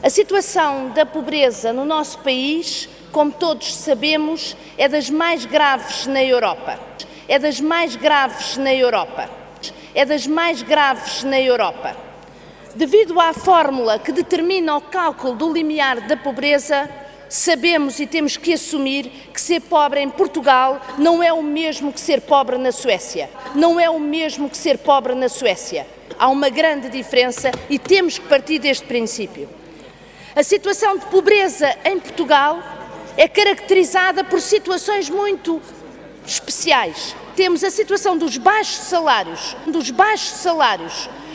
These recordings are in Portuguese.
A situação da pobreza no nosso país, como todos sabemos, é das mais graves na Europa. É das mais graves na Europa. É das mais graves na Europa. Devido à fórmula que determina o cálculo do limiar da pobreza, sabemos e temos que assumir que ser pobre em Portugal não é o mesmo que ser pobre na Suécia. Não é o mesmo que ser pobre na Suécia. Há uma grande diferença e temos que partir deste princípio. A situação de pobreza em Portugal é caracterizada por situações muito especiais. Temos a situação dos baixos salários,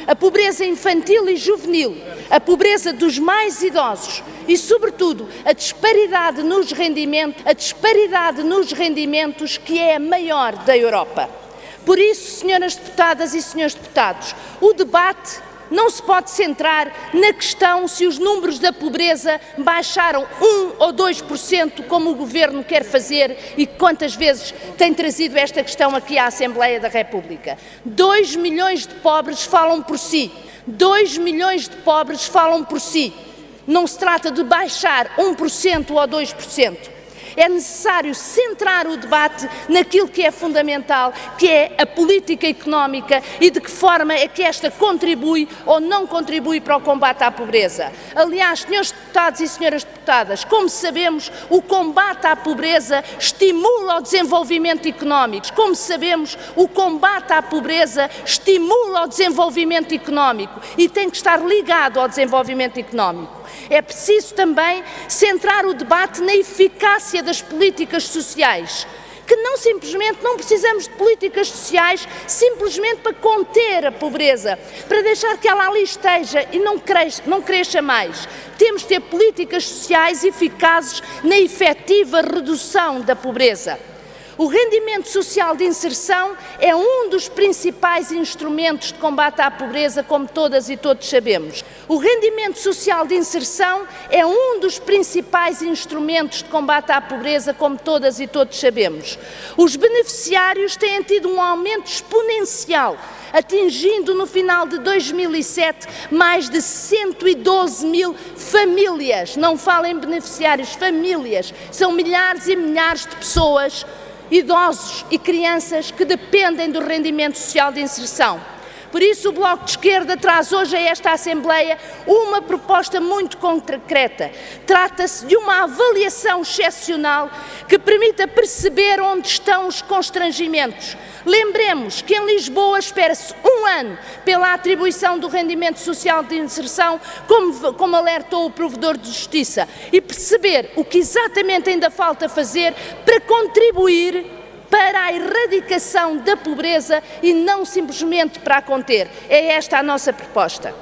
a pobreza infantil e juvenil, a pobreza dos mais idosos e, sobretudo, a disparidade nos rendimentos que é a maior da Europa. Por isso, senhoras deputadas e senhores deputados, o debate não se pode centrar na questão se os números da pobreza baixaram 1 ou 2%, como o Governo quer fazer e quantas vezes tem trazido esta questão aqui à Assembleia da República. 2 milhões de pobres falam por si. 2 milhões de pobres falam por si. Não se trata de baixar 1% ou 2%. É necessário centrar o debate naquilo que é fundamental, que é a política económica e de que forma é que esta contribui ou não contribui para o combate à pobreza. Aliás, senhores deputados e senhoras deputadas, como sabemos, o combate à pobreza estimula o desenvolvimento económico. Como sabemos, o combate à pobreza estimula o desenvolvimento económico e tem que estar ligado ao desenvolvimento económico. É preciso também centrar o debate na eficácia das políticas sociais, que não precisamos de políticas sociais simplesmente para conter a pobreza, para deixar que ela ali esteja e não cresça mais. Temos de ter políticas sociais eficazes na efetiva redução da pobreza. O rendimento social de inserção é um dos principais instrumentos de combate à pobreza, como todas e todos sabemos. O rendimento social de inserção é um dos principais instrumentos de combate à pobreza, como todas e todos sabemos. Os beneficiários têm tido um aumento exponencial, atingindo no final de 2007 mais de 112 mil famílias. Não falo em beneficiários, famílias. São milhares e milhares de pessoas, idosos e crianças que dependem do rendimento social de inserção. Por isso, o Bloco de Esquerda traz hoje a esta Assembleia uma proposta muito concreta. Trata-se de uma avaliação excepcional que permita perceber onde estão os constrangimentos. Lembremos que em Lisboa espera-se 1 ano pela atribuição do rendimento social de inserção, como alertou o Provedor de Justiça, e perceber o que exatamente ainda falta fazer para contribuir para a erradicação da pobreza e não simplesmente para a conter. É esta a nossa proposta.